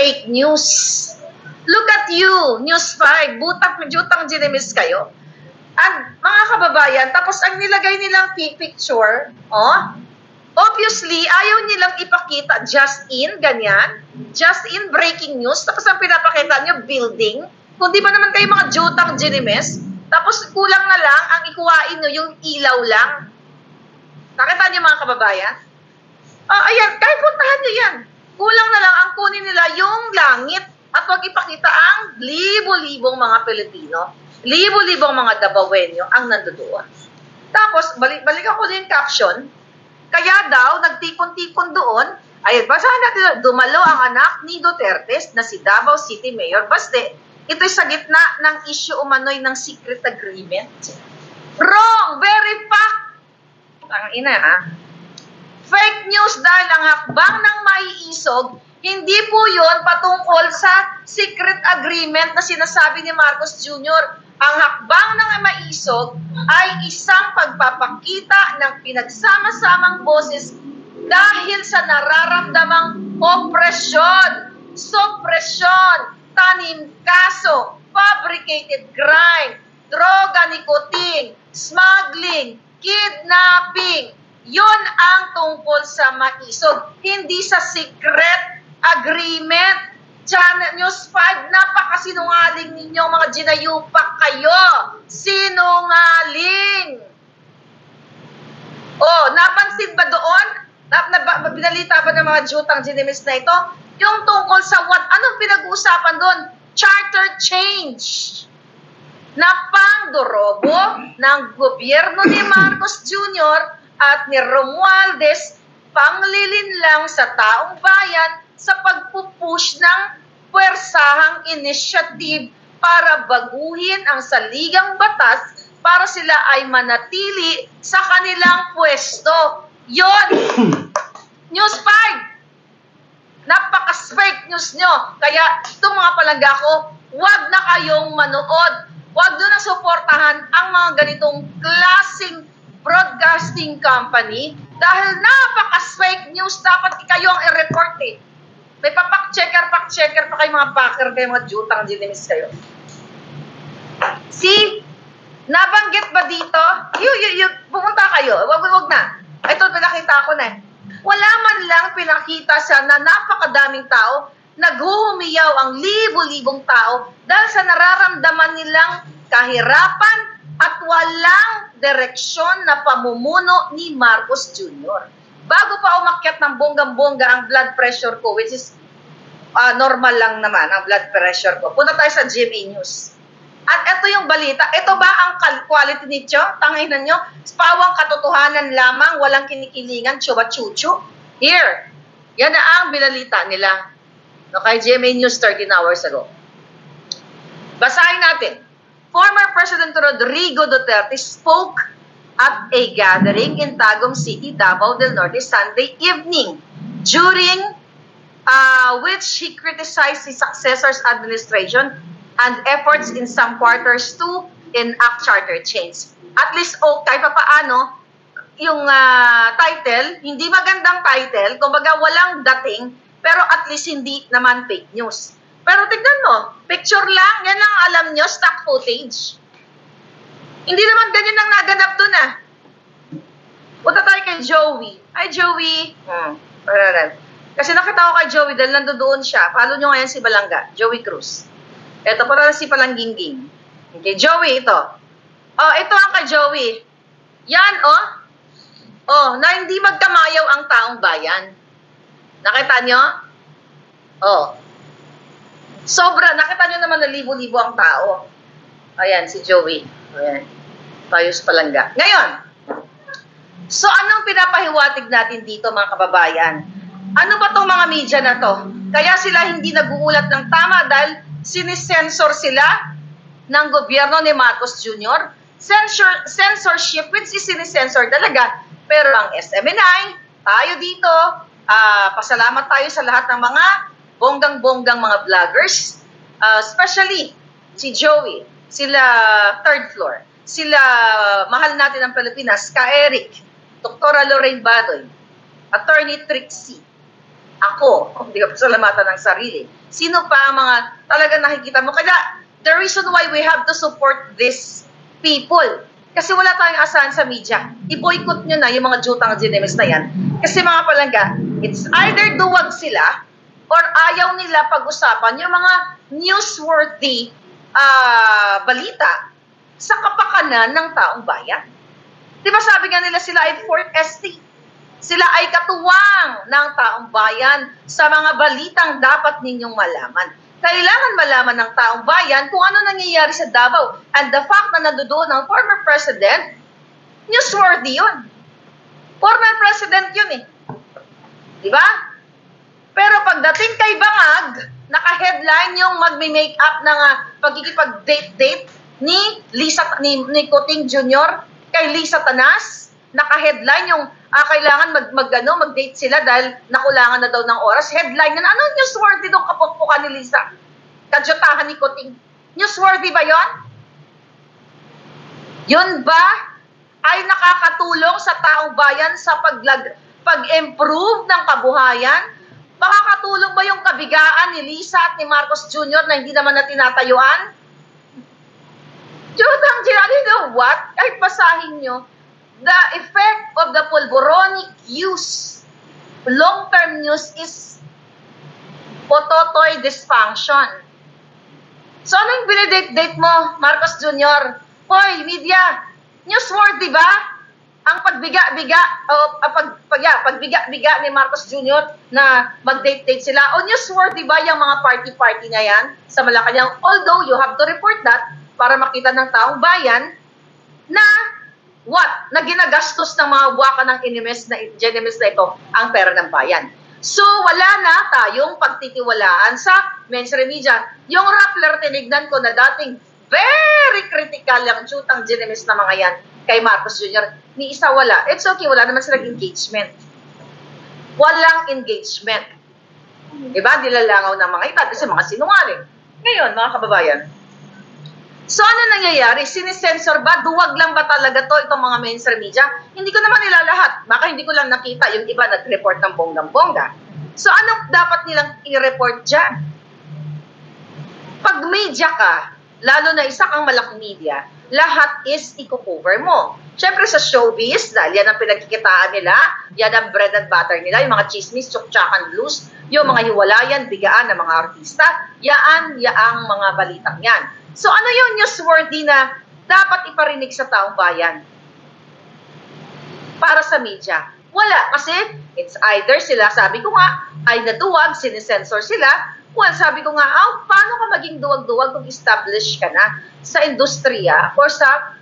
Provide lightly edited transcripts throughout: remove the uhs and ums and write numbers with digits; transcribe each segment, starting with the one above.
fake news. Look at you, News 5, jutang ginimis kayo. At mga kababayan, tapos ang nilagay nilang picture, obviously, ayaw nilang ipakita just in, ganyan, just in breaking news, tapos ang pinapakita nyo, building. Kung di ba naman kayo mga jutang ginimis, tapos kulang na lang, ang ikuhain nyo yung ilaw lang. Nakita niyo mga kababayan? Ayan, kahit puntahan nyo yan. Kulang na lang ang kunin nila yung langit at wag ipakita ang libo-libong mga Pilipino, libo-libong mga Dabawenyo ang nandoon. Tapos, balik ako din caption, kaya daw, nagtipon-tipon doon, ay basahan natin, dumalo ang anak ni Duterte na si Davao City Mayor Baste. Ito'y sa gitna ng issue umano'y ng secret agreement. Wrong! Very fact! Ang ina, ha? Fake news dahil ang hakbang ng maiisog, hindi po yon patungkol sa secret agreement na sinasabi ni Marcos Jr. Ang hakbang ng maiisog ay isang pagpapakita ng pinagsama-samang boses dahil sa nararamdamang opresyon, suppresyon, tanim kaso, fabricated crime, droga, nikotin, smuggling, kidnapping. Yun ang tungkol sa maisog, hindi sa secret agreement. Channel News 5, napakasinungaling ninyo, mga ginayupak kayo. Sinungaling. Napansin ba doon? Binalita ba ng mga jutang ginimis na ito? Yung tungkol sa anong pinag-uusapan doon? Charter change. Na pangdorobo ng gobyerno ni Marcos Jr. at ni Romualdez panglilinlang sa taong bayan sa pagpupush ng puwersahang initiative para baguhin ang saligang batas para sila ay manatili sa kanilang pwesto. Yon! News 5! Napaka-fake news nyo. Kaya itong mga palangga ko, huwag na kayong manood. Huwag doon na suportahan ang mga ganitong klaseng broadcasting company dahil napaka-fake news. Dapat kayo ang i-report eh. May pa-checker pa kayo mga packer kayo, mga jutang ginimis kayo. See? Nabanggit ba dito? Pumunta kayo. Wag na. Ito, pinakita ko na eh. Wala man lang pinakita sa na napakadaming tao, naghuhumiyaw ang libo-libong tao dahil sa nararamdaman nilang kahirapan at walang direksyon na pamumuno ni Marcos Jr. Bago pa umakyat ng bonggang-bongga ang blood pressure ko, which is normal lang naman ang blood pressure ko, punta tayo sa GMA News. At ito yung balita. Ito ba ang quality nito? Tanginan nyo, pawang katotohanan lamang, walang kinikilingan, chuba-chuchu. Here, yan na ang binalita nila. No, kay GMA News 13 hours ago. Basahin natin. Former President Rodrigo Duterte spoke at a gathering in Tagum City, Davao del Norte, Sunday evening, during which he criticized his successor's administration and efforts in some quarters to enact charter change. At least, kahit pa paano, yung title, hindi magandang title, kumbaga walang dating, pero at least hindi naman fake news. Pero tignan mo, picture lang, yan ang alam nyo, stock footage. Hindi naman ganyan ang naganap dun Punta tayo kay Joey. Hi, Joey. Kasi nakita ko kay Joey dahil nandoon siya. Follow nyo ngayon si Balanga, Joey Cruz. Ito para si Palangginging. Okay, Joey, ito. Ito ang kay Joey. Yan, na hindi magkamayaw ang taong bayan. Nakita nyo? Sobra, nakita nyo naman na libo-libo ang tao. Ayan, si Joey. Ayan. Tayos Palangga. Ngayon, so anong pinapahiwatig natin dito mga kababayan? Ano ba tong mga media na to? Kaya sila hindi nag-uulat ng tama dahil sinisensor sila ng gobyerno ni Marcos Jr. Censorship, which is sinisensor talaga. Pero ang SMNI, tayo dito, pasalamat tayo sa lahat ng mga bonggang-bonggang mga vloggers, especially si Joey, sila Third Floor, sila mahal natin ng Pilipinas, Ka Eric, Dr. Lorraine Badoy, Attorney Trixie, Ako, hindi ka pasalamatan ng sarili. Sino pa ang mga talagang nakikita mo? Kaya, the reason why we have to support these people, kasi wala tayong asahan sa media. I-boycott nyo na yung mga jutang ginemes na yan. Kasi mga palangga, it's either duwag sila or ayaw nila pag-usapan yung mga newsworthy balita sa kapakanan ng taong bayan. Diba sabi nga nila sila ay fourth estate. Sila ay katuwang ng taong bayan sa mga balitang dapat ninyong malaman. Kailangan malaman ng taong bayan kung ano nangyayari sa Davao. And the fact na nandoon ang former president, newsworthy yun. Former president yun eh. Diba? Pero pagdating kay Bangag, naka-headline yung magme-make up ng pagkikipag-date-date ni Kuting Jr. kay Lisa Tanas. Naka-headline yung kailangan mag-date sila dahil nakulangan na daw ng oras. Headline na, ano newsworthy nung kapukpukan ni Lisa? Kadyutahan ni Kuting. Newsworthy ba yon? Yun ba ay nakakatulong sa taong bayan sa pag-improve ng kabuhayan? Makakatulong ba yung kabigaan ni Lisa at ni Marcos Jr. na hindi naman na tinatayuan? Jutang you know what? Kahit basahin nyo, the effect of the pulboronic use, long-term use is pototoy dysfunction. So, anong binidate-date mo, Marcos Jr.? Hoy, media, newsworthy ba? Ang pagbiga-biga ni Marcos Jr. na mag-date-date sila. O newsworthy ba yung mga party-party na yan sa Malacanang? Although, you have to report that para makita ng taong bayan na na ginagastos ng mga buwaka ng GNMS na ito ang pera ng bayan. So, wala na tayong pagtitiwalaan sa mainstream media. Yung Rappler, tinignan ko na dating very critical yung jutang GNMS na mga yan kay Marcos Jr. Ni isa wala. It's okay, wala naman silang engagement. Walang engagement. Diba? Nilalangaw ng mga ita kasi mga sinungaling. Ngayon, mga kababayan, so, ano nangyayari? Sinisensor ba? Duwag lang ba talaga to itong mga mainstream media? Hindi ko naman nilalahat. Baka hindi ko lang nakita yung iba nag-report ng bonggang-bongga. So, anong dapat nilang i-report dyan? Pag media ka, lalo na isa kang malaking media, lahat is i-cover mo. Siyempre sa showbiz, dahil yan ang pinagkikitaan nila, yan ang bread and butter nila, yung mga chismis, tsuk-tsakan blues, yung mga hiwalayan, bigaan ng mga artista, yaan ang mga balitang yan. So, ano yung newsworthy na dapat iparinig sa taong bayan? Para sa media. Wala. Kasi, it's either sila, sabi ko nga, ay naduwag, sinisensor sila. Well, sabi ko nga, paano ka maging duwag-duwag kung established ka na sa industriya or sa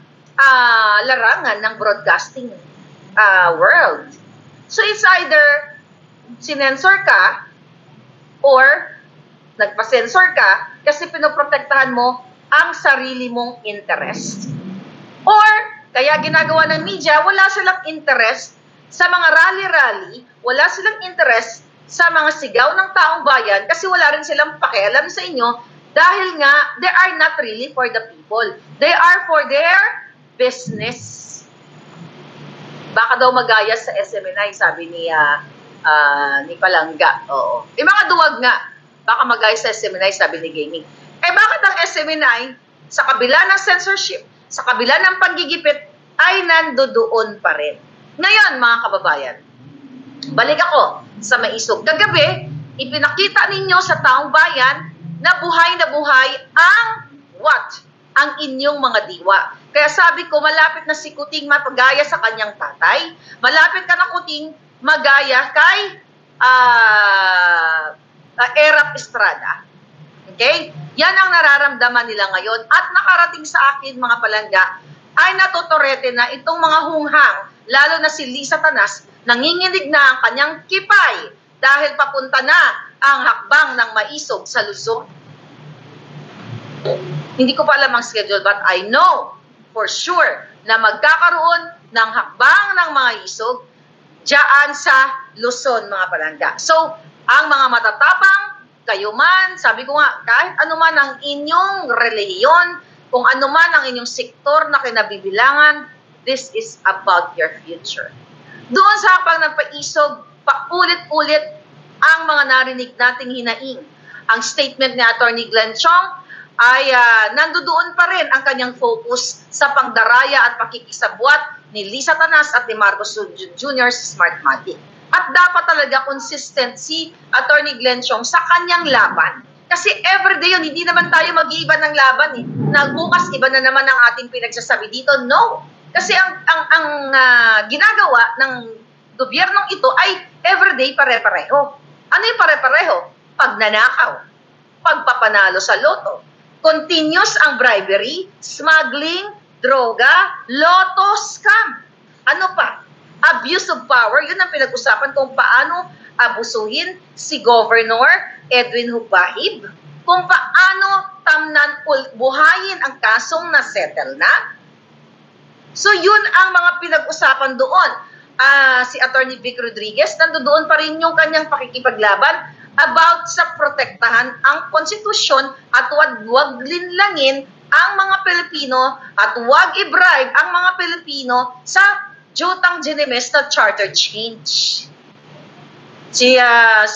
larangan ng broadcasting world? So, it's either sinensor ka or nagpa-sensor ka kasi pinoprotektahan mo ang sarili mong interest. Or, kaya ginagawa ng media, wala silang interest sa mga rally-rally, wala silang interest sa mga sigaw ng taong bayan kasi wala rin silang pakialam sa inyo dahil nga, they are not really for the people. They are for their business. Baka daw magaya sa SMNI, sabi ni Palangga. Oo. Yung mga duwag nga, baka magaya sa SMNI, sabi ni Gaming. Bakit ang SMNI, sa kabila ng censorship, sa kabila ng panggigipit, ay nandoon pa rin? Ngayon, mga kababayan, balik ako sa Maisog. Kagabi, ipinakita ninyo sa taong bayan na buhay ang ang inyong mga diwa. Kaya sabi ko, malapit na si Kuting mapagaya sa kanyang tatay. Malapit ka na Kuting magaya kay Erap Estrada. Okay? Yan ang nararamdaman nila ngayon. At nakarating sa akin, mga palangga, ay natutorete na itong mga hunghang, lalo na si Lisa Tanas, nanginginig na ang kanyang kipay dahil papunta na ang hakbang ng Maisog sa Luzon. Hindi ko pa alam ang schedule, but I know for sure na magkakaroon ng hakbang ng mga isog dyan sa Luzon, mga palangga. So, ang mga matatapang, kayo man, sabi ko nga, kahit ano man ang inyong relihiyon, kung ano man ang inyong sektor na kinabibilangan, this is about your future. Doon sa hapang ng paisog, paulit-ulit ang mga narinig nating hinaing. Ang statement ni Atty. Glenn Chong ay nandoon pa rin ang kanyang focus sa pangdaraya at pakikisabwat ni Lisa Tanas at ni Marcos Jr. sa Smartmatic. At dapat talaga consistent si Atty. Glenn Chong sa kanyang laban. Kasi everyday yun, hindi naman tayo mag-iiba ng laban eh. Nagbukas, iba na naman ang ating pinagsasabi dito. No. Kasi ang ginagawa ng gobyernong ito ay everyday pare-pareho. Ano yung pare-pareho? Pagnanakaw, pagpapanalo sa loto, continuous ang bribery, smuggling, droga, loto scam. Ano pa? Abuse of power. Yun ang pinag-usapan kung paano abusuhin si Governor Edwin Hubahib, kung paano tamnan buhayin ang kasong na-settle na. So yun ang mga pinag-usapan doon. Si Atty. Vic Rodriguez, nandoon pa rin yung kanyang pakikipaglaban about sa protektahan ang konstitusyon at wag linlangin ang mga Pilipino at wag i-bribe ang mga Pilipino sa jutang ginimes na charter change. Si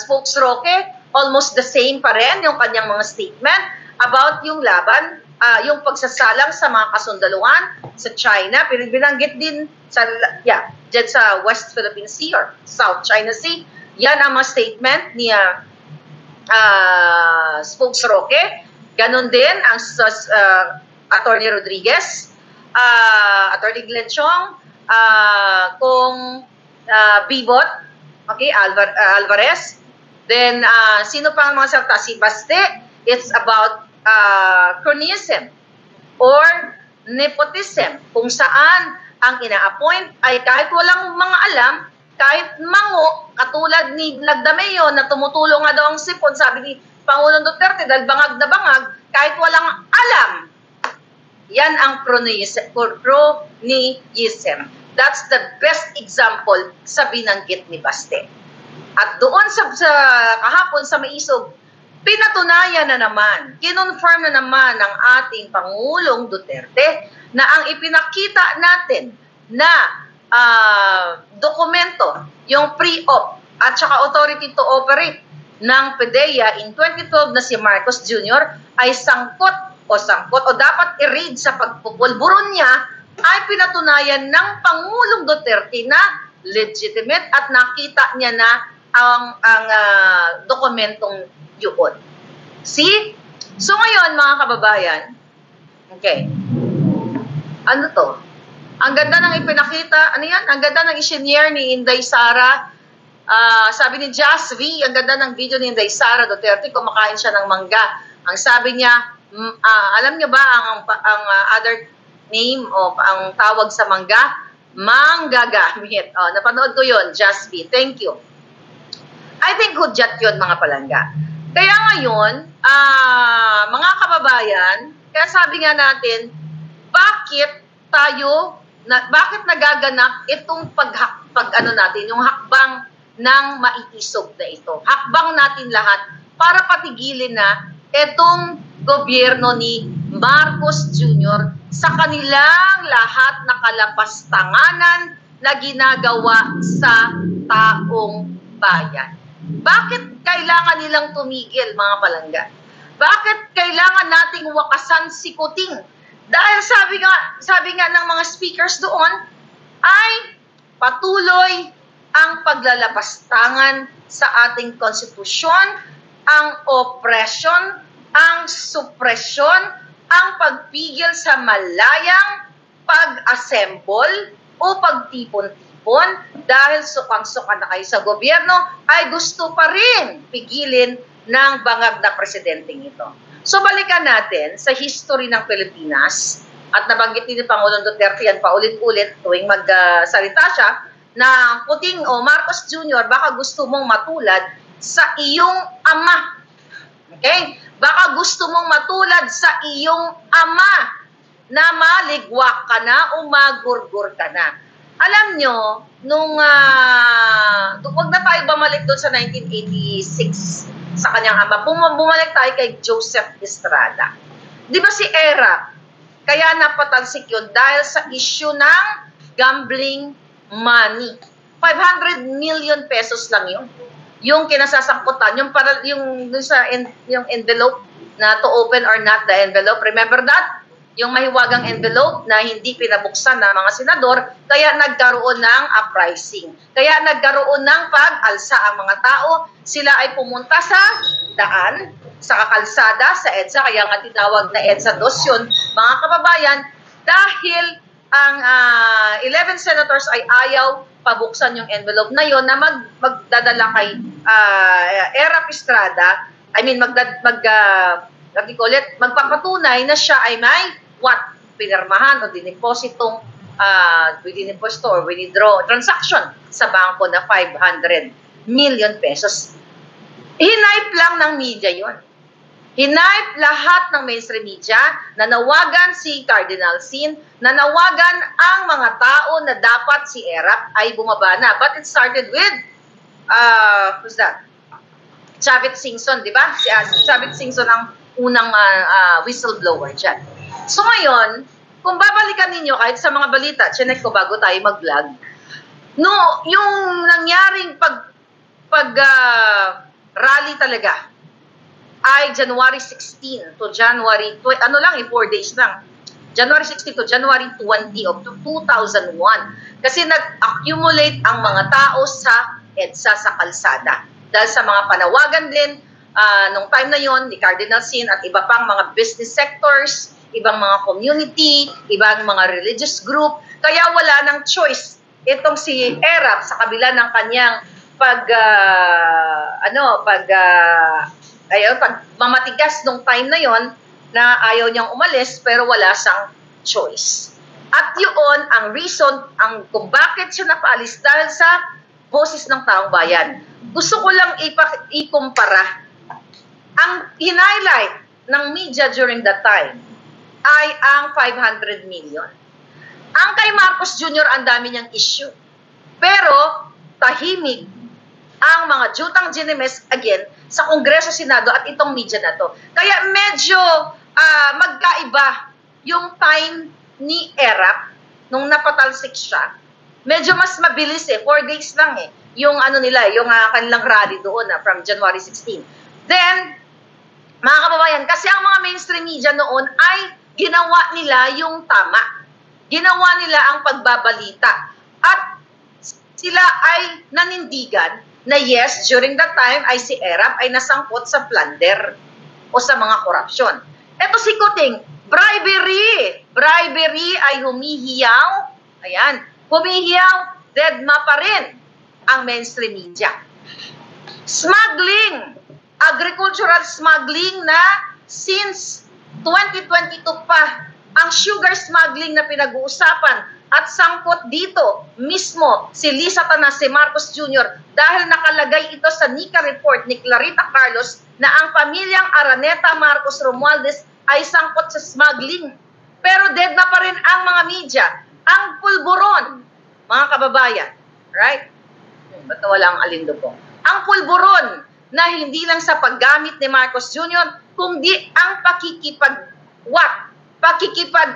Spokes Roque, almost the same pa rin yung kanyang mga statement about yung laban, yung pagsasalang sa mga kasundaluhan sa China. Binanggit din sa, dyan sa West Philippine Sea or South China Sea. Yan ang mga statement ni Spokes Roque. Ganon din ang Atty. Rodriguez, Atty. Glenn Chong, kung Bibot, okay, Alvarez. Then, sino pa ang mga salta? Si Baste, it's about cronyism or nepotism, kung saan ang ina-appoint ay kahit walang mga alam, kahit mango, katulad ni Lagdameo na tumutulong nga daw ang sipon, sabi ni Pangulong Duterte, dahil bangag na bangag, kahit walang alam. Yan ang cronyism. That's the best example sa binanggit ni Baste. At doon sa kahapon sa Maisog, pinatunayan na naman, kinonfirm na naman ng ating Pangulong Duterte na ang ipinakita natin na dokumento, yung pre-op at saka authority to operate ng PDEA in 2012 na si Marcos Jr. ay sangkot o dapat i-read sa pagpupulburon niya ay pinatunayan ng Pangulong Duterte na legitimate at nakita niya na ang dokumentong yun. See? So ngayon, mga kababayan, okay, ano to? Ang ganda ng ipinakita, ano yan? Ang ganda ng isinyer ni Inday Sara. Sabi ni Jazz V, ang ganda ng video ni Inday Sara Duterte, kumakain siya ng mangga. Ang sabi niya, alam niyo ba ang other name o ang tawag sa mangga? Manggagamit. Napanood ko yun, Jazz V. Thank you. I think hudyat yun, mga palangga. Kaya ngayon, mga kababayan, kaya sabi nga natin, bakit nagaganap itong yung hakbang ng maiisog na ito? Hakbang natin lahat para patigilin na itong gobyerno ni Marcos Jr. sa kanilang lahat na kalapastanganan na ginagawa sa taong bayan. Bakit kailangan nilang tumigil, mga palangga? Bakit kailangan nating wakasan si Kuting? Dahil sabi nga ng mga speakers doon, ay patuloy ang paglalapastangan sa ating konstitusyon, ang oppression, ang suppression, ang pagpigil sa malayang pag-assemble o pagtipon-tipon dahil sukang-suka na kayo sa gobyerno ay gusto pa rin pigilin ng bangag na presidenteng ito. So balikan natin sa history ng Pilipinas at nabanggit ni Pangulong Duterte yan paulit-ulit tuwing magsalita siya na Kuting o Marcos Jr. baka gusto mong matulad sa iyong ama. Okay? Baka gusto mong matulad sa iyong ama na maligwak ka na o magurgur ka na. Alam nyo, nung wag na tayo bumalik doon sa 1986 sa kanyang ama, bumalik tayo kay Joseph Estrada. Di ba si Era, kaya napatalsik yun dahil sa issue ng gambling money. 500 million pesos lang yun. yung kinasasangkutan, yung dun sa yung envelope na to open or not the envelope. Remember that? Yung mahiwagang envelope na hindi pinabuksan ng mga senador, kaya nagkaroon ng uprising. Kaya nagkaroon ng pag-alsa ang mga tao. Sila ay pumunta sa daan, sa kalsada, sa EDSA, kaya nga tinawag na EDSA 2 yun, mga kababayan, dahil ang 11 senators ay ayaw pabuksan yung envelope na yon na magdadala kay Erap Estrada, magpapatunay na siya ay may pinirmahan o dinipositong withdraw or withdraw transaction sa bangko na 500 million pesos. Hinipe lang ng media yon. Hinipe lahat ng mainstream media, nanawagan si Cardinal Sin, nanawagan ang mga tao na dapat si Erap ay bumaba na. But it started with, who's that? Chavit Singson, di ba? Si Chavit Singson ang unang whistleblower dyan. So ngayon, kung babalikan ninyo kahit sa mga balita, chinek ko bago tayo mag-vlog, no, yung nangyaring rally talaga ay January 16 to January, 4 days lang. January 16 to January 20 of 2001. Kasi nag-accumulate ang mga tao sa EDSA, sa kalsada. Dahil sa mga panawagan din, nung time na yon ni Cardinal Sin at iba pang mga business sectors, ibang mga community, ibang mga religious group. Kaya wala nang choice itong si Erap sa kabila ng kanyang mamatigas nung time na yon na ayaw niyang umalis pero wala siyang choice. At yun ang reason kung bakit siya napaalis dahil sa boses ng taong bayan. Gusto ko lang ikumpara ang hinighlight ng media during that time ay ang 500 million. Ang kay Marcos Jr. ang dami niyang issue. Pero tahimik ang mga jutang ginimes again sa Kongreso, Senado at itong media na to. Kaya medyo magkaiba yung time ni Erap nung napatalsik siya. Medyo mas mabilis 4 days lang yung yung kanilang rally doon from January 16. Then, mga kababayan, kasi ang mga mainstream media noon ay ginawa nila yung tama. Ginawa nila ang pagbabalita. At sila ay nanindigan na yes, during that time ay si Erap ay nasangkot sa plunder o sa mga korupsyon. Ito si Kuting, bribery. Bribery ay humihiyaw. Ayan, humihiyaw, deadma pa rin ang mainstream media. Smuggling, agricultural smuggling na since 2022 pa, ang sugar smuggling na pinag-uusapan at sangkot dito mismo si Lisa Tanas, si Marcos Jr. dahil nakalagay ito sa NICA report ni Clarita Carlos na ang pamilyang Araneta Marcos Romualdez ay sangkot sa smuggling. Pero dead na pa rin ang mga media. Ang pulburon, mga kababayan, right? Ba't wala ang alindo po? Ang pulburon na hindi lang sa paggamit ni Marcos Jr., kundi ang pakikipag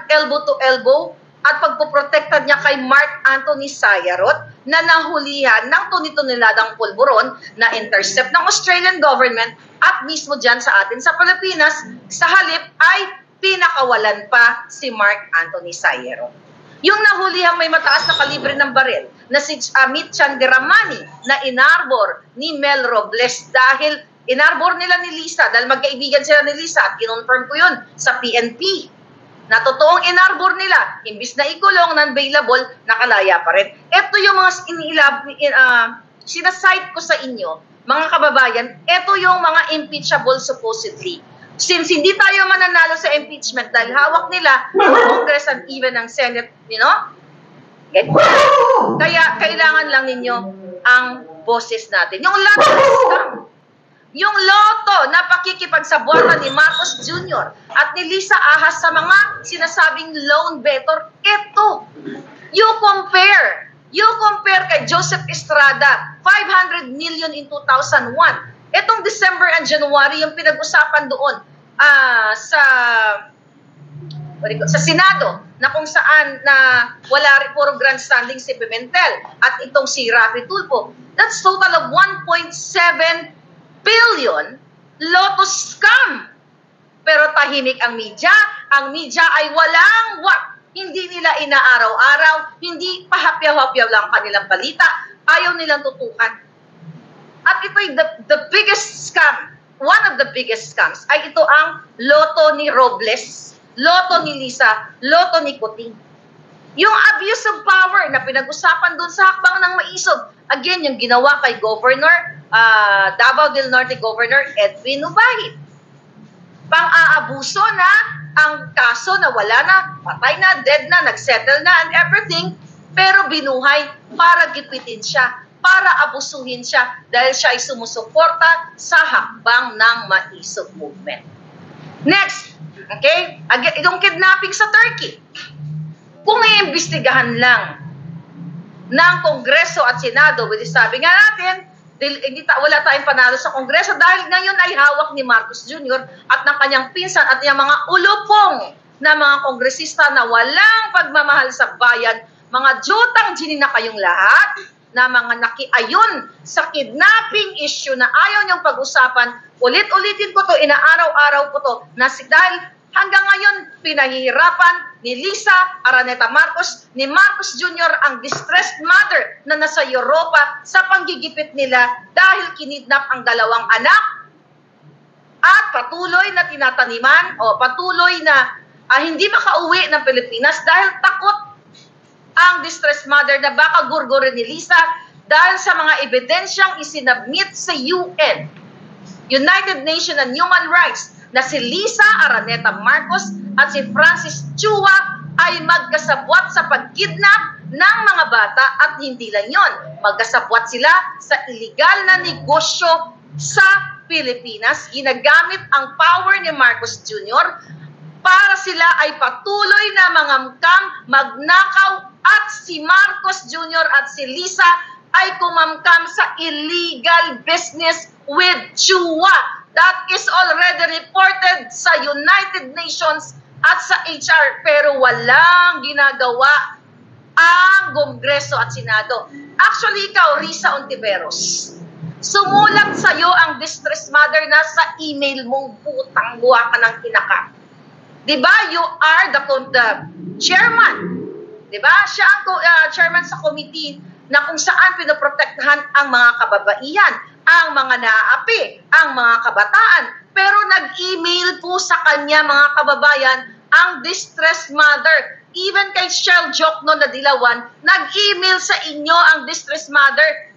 elbow to elbow at pagpoprotekta niya kay Mark Anthony Sayarot na nahulihan ng tuni-tuniladang pulburon na intercept ng Australian government at mismo dyan sa atin sa Pilipinas, sa halip ay pinakawalan pa si Mark Anthony Sayarot. Yung nahulihan may mataas na kalibre ng baril na si Amit Chandiramani na inarbor ni Mel Robles dahil inarbor nila ni Lisa dahil magkaibigan sila ni Lisa at kinonfirm ko yun sa PNP na totoong inarbor nila, imbis na ikulong, non-bailable, nakalaya pa rin. Ito yung mga sinasite ko sa inyo, mga kababayan, ito yung mga impeachable supposedly. Since hindi tayo mananalo sa impeachment dahil hawak nila ng Congress and even ng Senate, kaya kailangan lang ninyo ang boses natin. Yung lotto scam, yung loto na pakikipagsabuatan ni Marcos Jr. at ni Lisa Ahas sa mga sinasabing loan better, ito, you compare kay Joseph Estrada, 500 million in 2001. Itong December and January, yung pinag-usapan doon sa Senado, na kung saan na wala rin puro grandstanding si Pimentel at itong si Rafi Tulfo. That's total of 1.7 billion Lotto scam. Pero tahimik ang media. Ang media ay walang hindi nila inaaraw-araw, hindi pahapyaw-hapyaw lang kanilang balita, ayaw nilang tutukan. At ito'y the biggest scam, one of the biggest scams, ay ito ang Lotto ni Robles, Lotto ni Lisa, Lotto ni Kuting. Yung abuse of power na pinag-usapan doon sa hakbang ng Maisog, again, yung ginawa kay Governor, Davao del Norte Governor Edwin Ubahid. Pang-aabuso na ang kaso na wala na, patay na, dead na, nagsettle na and everything, pero binuhay para gipitin siya, para abusuhin siya dahil siya ay sumusuporta sa hakbang ng Maisog movement. Next, okay? Again, itong kidnapping sa Turkey. Kung iimbestigahan lang ng Kongreso at Senado, sabi nga natin, wala tayong panalo sa Kongreso dahil ngayon ay hawak ni Marcos Jr. at ng kanyang pinsan at yung mga ulupong na mga kongresista na walang pagmamahal sa bayan, mga jutang ginina kayong lahat, na mga nakiayon sa kidnapping issue na ayaw niyong pag-usapan. Ulit-ulitin ko to, inaaraw-araw ko to, na dahil hanggang ngayon pinahihirapan ni Lisa Araneta Marcos, ni Marcos Jr. ang distressed mother na nasa Europa sa panggigipit nila dahil kinidnap ang dalawang anak at patuloy na tinataniman o patuloy na hindi makauwi ng Pilipinas dahil takot ang distressed mother na baka gurgurin ni Lisa dahil sa mga ebidensyang isinabmit sa UN, United Nations and Human Rights, na si Lisa Araneta Marcos at si Francis Chua ay magkasabwat sa pagkidnap ng mga bata at hindi lang yon. Magkasabwat sila sa illegal na negosyo sa Pilipinas. Ginagamit ang power ni Marcos Jr. para sila ay patuloy na mangamkam, magnakaw at si Marcos Jr. at si Lisa ay kumamkam sa illegal business with Chua. That is already reported sa United Nations at sa HR, pero walang ginagawa ang Kongreso at Senado. Actually, ikaw, Risa Ontiveros, sumulat sa'yo ang distressed mother na sa email mong putang buha ka ng kinaka. Diba? You are the chairman. Diba? Siya ang chairman sa committee na kung saan pinoprotektahan ang mga kababaihan, ang mga naaapi, ang mga kabataan. Pero nag-email po sa kanya, mga kababayan, ang distressed mother. Even kay Shell Jokno na Dilawan, nag-email sa inyo ang distressed mother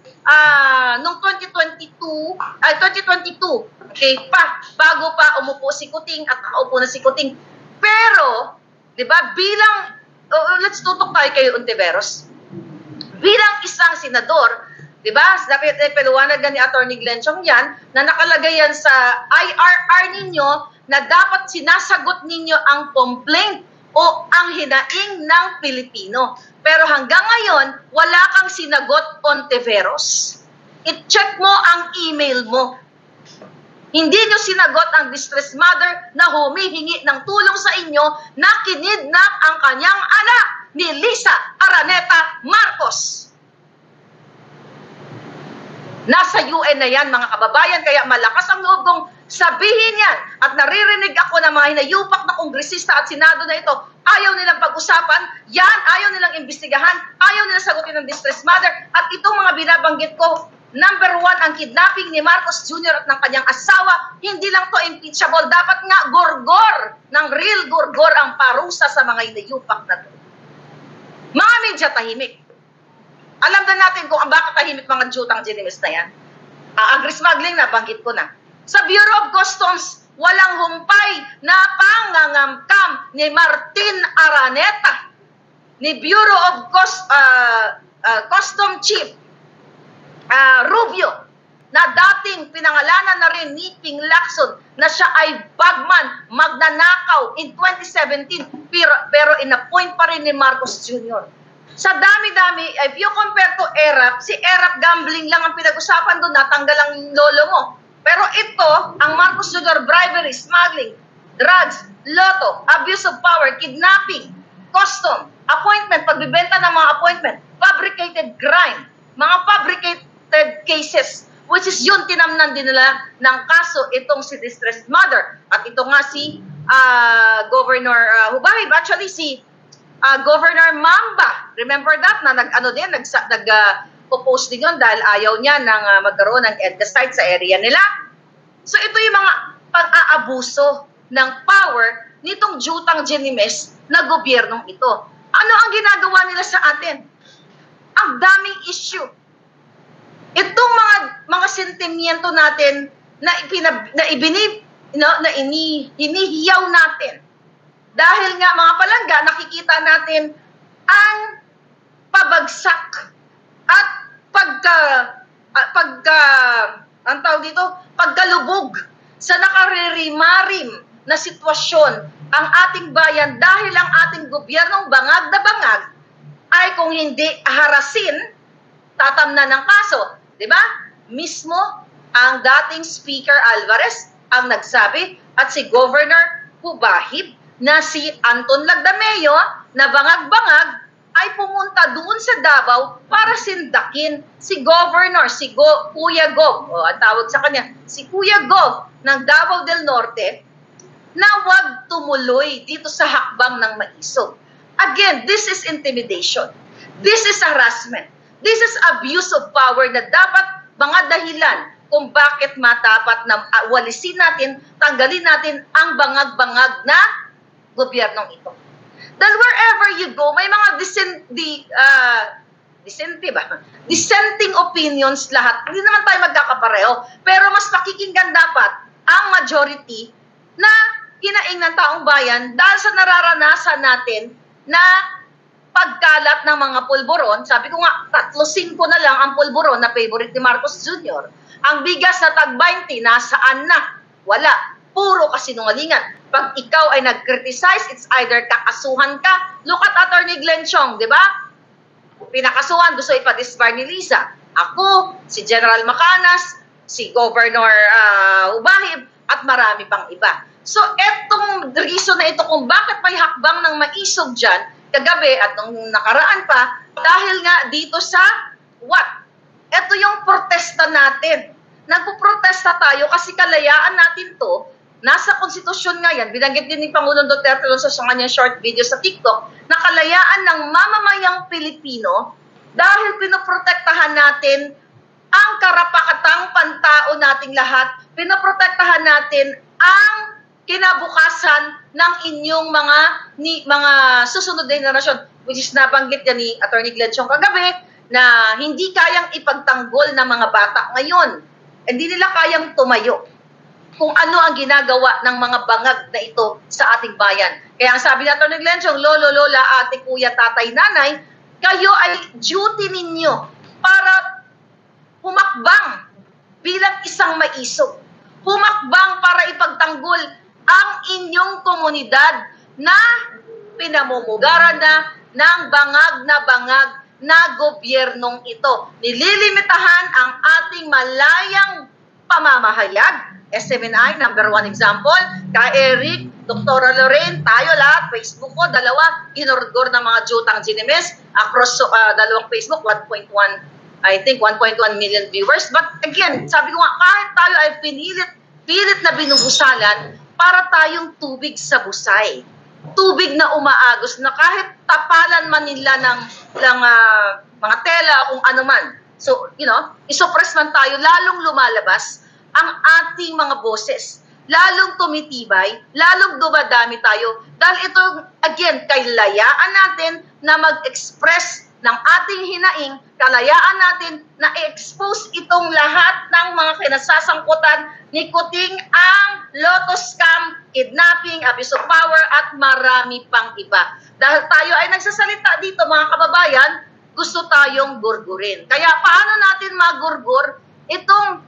noong 2022, okay, bago pa umupo si Kuting at nakaupo na si Kuting. Pero, di ba, let's tutok tayo kay Ontiveros. Bilang isang senador, di ba, peluwanag ni Atty. Glenn Chong yan, na nakalagay yan sa IRR ninyo na dapat sinasagot ninyo ang complaint o ang hinaing ng Pilipino. Pero hanggang ngayon, wala kang sinagot, Ontiveros. I-check mo ang email mo. Hindi nyo sinagot ang distressed mother na humihingi ng tulong sa inyo na kinidnap ang kanyang anak ni Lisa Araneta Marcos. Nasa UN na yan, mga kababayan, kaya malakas ang loob kong sabihin yan. At naririnig ako ng mga hinayupak na kongresista at senado na ito. Ayaw nilang pag-usapan, yan, ayaw nilang imbestigahan, ayaw nilang sagutin ng distressed mother. At itong mga binabanggit ko, number 1, ang kidnapping ni Marcos Jr. at ng kanyang asawa, hindi lang to impeachable. Dapat nga gorgor, ng real gorgor ang parusa sa mga hinayupak na to. Mga media tahimik. Alam na natin kung bakit tahimik mga jutang genimis na yan. Agri-smuggling na, banggit ko na. Sa Bureau of Customs, walang humpay na pangangamkam ni Martin Araneta, ni Bureau of Custom Chief Rubio, na dating pinangalanan na rin ni Ping Lacson na siya ay bagman, magnanakaw in 2017, pero inappoint pa rin ni Marcos Jr. Sa dami-dami, if you compare to ERAP, si ERAP gambling lang ang pinag-usapan doon, natanggal ang lolo mo. Pero ito, ang Marcos Jr. bribery, smuggling, drugs, lotto, abuse of power, kidnapping, custom, appointment, pagbibenta ng mga appointment, fabricated crime, mga fabricated cases, which is yun tinamnan din nila ng kaso itong si distressed mother. At ito nga si Governor Hubahib, actually si Governor Mamba, remember that, na nag-post din yun dahil ayaw niya nang magkaroon ng EDCA site sa area nila. So ito yung mga pag-aabuso ng power nitong Jutang Ginimes na gobyernong ito. Ano ang ginagawa nila sa atin? Ang daming issue. Itong mga sentimiento natin na hinihiyaw natin. Dahil nga mga palangga, nakikita natin ang pabagsak at pagkalubog sa nakaririmarim na sitwasyon ang ating bayan dahil ang ating gobyernong bangag na bangag ay kung hindi harasin, tatamnan ng kaso. Diba? Mismo ang dating Speaker Alvarez ang nagsabi at si Governor Hubahib na si Anton Lagdameo na bangag-bangag ay pumunta doon sa Davao para sindakin si Governor, Kuya Gov, ang tawag sa kanya, si Kuya Gov ng Davao del Norte, na wag tumuloy dito sa hakbang ng maisog. Again, this is intimidation. This is harassment. This is abuse of power na dapat mga dahilan kung bakit matapat na walisin natin, tanggalin natin ang bangag-bangag na gobyernong ito. Dahil wherever you go, may mga dissenting opinions lahat. Hindi naman tayo magkakapareho. Pero mas pakikinggan dapat ang majority na hinaing ng taong bayan dahil sa nararanasan natin na pagkalat ng mga pulburon. Sabi ko nga, 3-5 na lang ang pulburon na favorite ni Marcos Jr. Ang bigas na tag-20, nasaan na? Wala. Puro kasinungalingan. Pag ikaw ay nag-criticize, it's either kakasuhan ka. Look at Attorney Glenn Chong, di ba? Pinakasuhan, gusto ipa-disbar ni Liza. Ako, si General Macanas, si Governor Hubahib, at marami pang iba. So, etong reason na ito kung bakit may hakbang ng maisog dyan, kagabi at nung nakaraan pa, dahil nga dito sa what? Ito yung protesta natin. Nagpo-protesta tayo kasi kalayaan natin to. Nasa konstitusyon nga yan, binanggit din ni Pangulong Duterte sa kanyang short video sa TikTok, na kalayaan ng mamamayang Pilipino dahil pinoprotektahan natin ang karapatang pantao nating lahat, pinoprotektahan natin ang kinabukasan ng inyong mga susunod na henerasyon, which is nabanggit yan ni Attorney Glenn Chong kagabi, na hindi kayang ipagtanggol ng mga bata ngayon. Hindi nila kayang tumayo kung ano ang ginagawa ng mga bangag na ito sa ating bayan. Kaya ang sabi ni Atty. Glenn Chong, lolo, lola, ate, kuya, tatay, nanay, kayo ay duty ninyo para humakbang bilang isang maisog. Humakbang para ipagtanggol ang inyong komunidad na pinamumugaran na ng bangag na gobyernong ito. Nililimitahan ang ating malayang pamamahayag. SMNI, number 1 example, kay Eric, Dr. Lorraine, tayo lahat, Facebook ko, dalawa, inordor ng mga Jutang Ginimes, across dalawang Facebook, 1.1 million viewers. But again, sabi ko nga, kahit tayo ay pilit na binubusalan, para tayong tubig sa busay. Tubig na umaagos, na kahit tapalan man nila ng mga tela o kung ano man. So, isuppress man tayo, lalong lumalabas ang ating mga boses, lalong tumitibay, lalong dumadami tayo. Dahil ito, again, kalayaan natin na mag-express ng ating hinaing, kalayaan natin na i-expose itong lahat ng mga kinasasangkutan ni Kuting ang Lotus Scam, kidnapping, abuse of power, at marami pang iba. Dahil tayo ay nagsasalita dito, mga kababayan, gusto tayong gurgurin. Kaya paano natin magurgur itong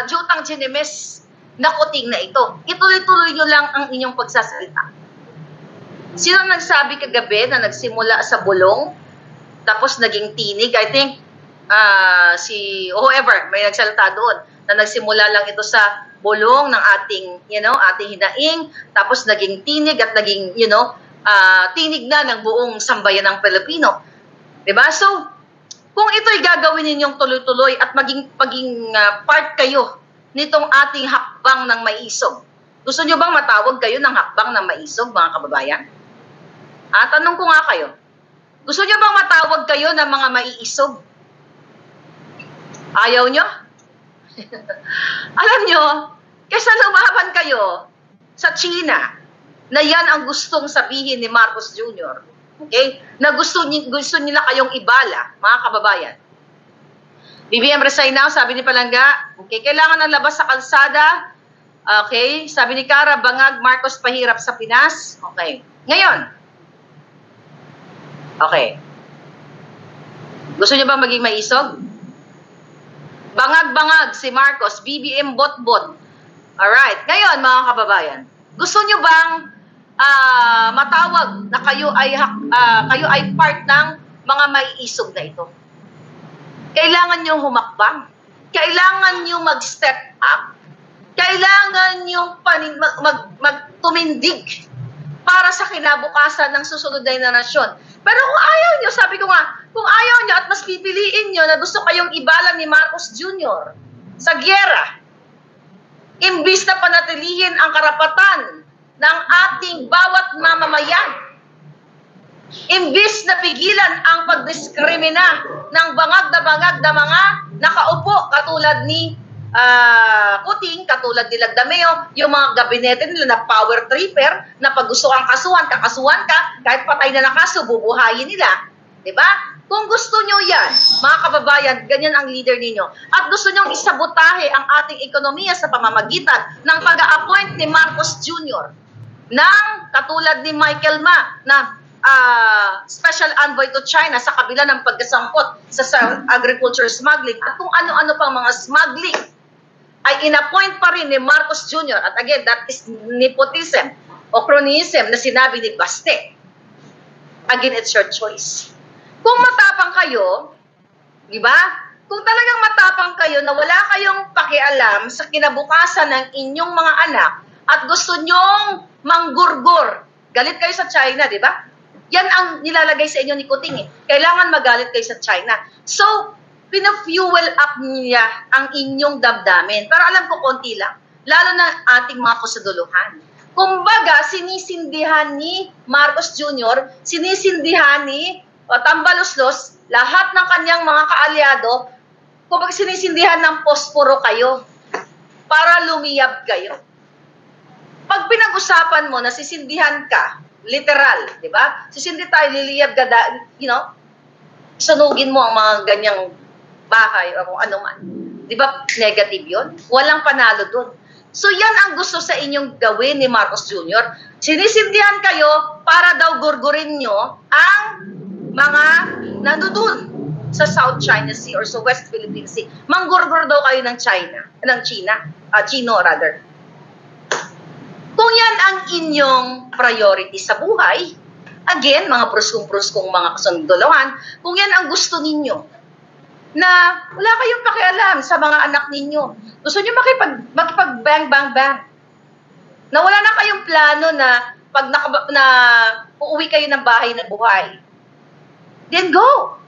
Jutang Ginimes na Kuting na ito? Ituloy-tuloy nyo lang ang inyong pagsasalita. Sino nagsabi kagabi na nagsimula sa bulong, tapos naging tinig? I think si whoever may nagsalita doon na nagsimula lang ito sa bulong ng ating hinaing, tapos naging tinig at naging tinig na ng buong sambayan ng Pilipino. Diba? So, kung ito'y gagawin ninyong tuloy-tuloy at maging part kayo nitong ating hakbang ng maisog, gusto nyo bang matawag kayo ng hakbang ng maisog, mga kababayan? Tanong ko nga kayo, gusto nyo bang matawag kayo ng mga maiisog? Ayaw nyo? Alam nyo, kaysa lumaban kayo sa China, na yan ang gustong sabihin ni Marcos Jr., okay? Na gusto nila kayong ibala, mga kababayan. BBM resign now, sabi ni Palangga, okay, kailangan ng labas sa kalsada, okay, sabi ni Cara, bangag, Marcos pahirap sa Pinas, okay. Ngayon, okay, gusto niyo ba maging maisog? Bangag-bangag si Marcos, BBM bot-bot. Alright, ngayon mga kababayan, gusto niyo bang matawag na kayo ay part ng mga maiisog na ito? Kailangan nyo humakbang. Kailangan nyo mag-step up. Kailangan nyo magtumindig para sa kinabukasan ng susunod na henerasyon. Pero kung ayaw nyo, sabi ko nga, kung ayaw nyo at mas pipiliin nyo na gusto kayong ibalan ni Marcos Jr. sa gyera, imbis na panatilihin ang karapatan ng ating bawat mamamayan, imbis na pigilan ang pagdiskrimina ng bangag na mga nakaupo katulad ni Kuting, katulad ni Lagdameo, yung mga gabinete nila na power tripper, na pag gusto kang kakasuhan ka, kahit patay na na kaso, bubuhayin nila. Diba? Kung gusto nyo yan, mga kababayan, ganyan ang leader ninyo, at gusto nyo isabotahe ang ating ekonomiya sa pamamagitan ng pag-a-appoint ni Marcos Jr., ng katulad ni Michael Ma, na special envoy to China sa kabila ng pagkasampot sa agriculture smuggling, at kung ano-ano pang mga smuggling, ay inappoint pa rin ni Marcos Jr. At again, that is nepotism o cronyism na sinabi ni Baste. Again, it's your choice. Kung matapang kayo, di ba? Kung talagang matapang kayo na wala kayong pakialam sa kinabukasan ng inyong mga anak at gusto nyong manggurgur, galit kayo sa China, di ba? Yan ang nilalagay sa inyo ni Kuting eh. Kailangan magalit kayo sa China. So, pina-fuel up niya ang inyong damdamin. Pero alam ko, konti lang. Lalo na ating mga kasaduluhan. Kumbaga, sinisindihan ni Marcos Jr., sinisindihan ni Tambaloslos, lahat ng kanyang mga kaalyado, kumbaga sinisindihan ng posporo kayo para lumiyab kayo. Pag pinag-usapan mo na sisindihan ka, literal, di ba? Sisindi tayo, liliyab ka, sunugin mo ang mga ganyang bahay o kung ano man. Di ba negative yun? Walang panalo dun. So yan ang gusto sa inyong gawin ni Marcos Jr. Sinisindihan kayo para daw gurgurin nyo ang mga nandoon sa South China Sea or sa West Philippine Sea. Manggurgur daw kayo ng Chino rather. Kung yan ang inyong priority sa buhay, again, mga pruskong-pruskong mga kasunduluhan, kung yan ang gusto ninyo, na wala kayong pakialam sa mga anak ninyo, gusto nyo makipag-bang-bang-bang, na wala na kayong plano na pag uuwi kayo ng bahay na buhay, then go!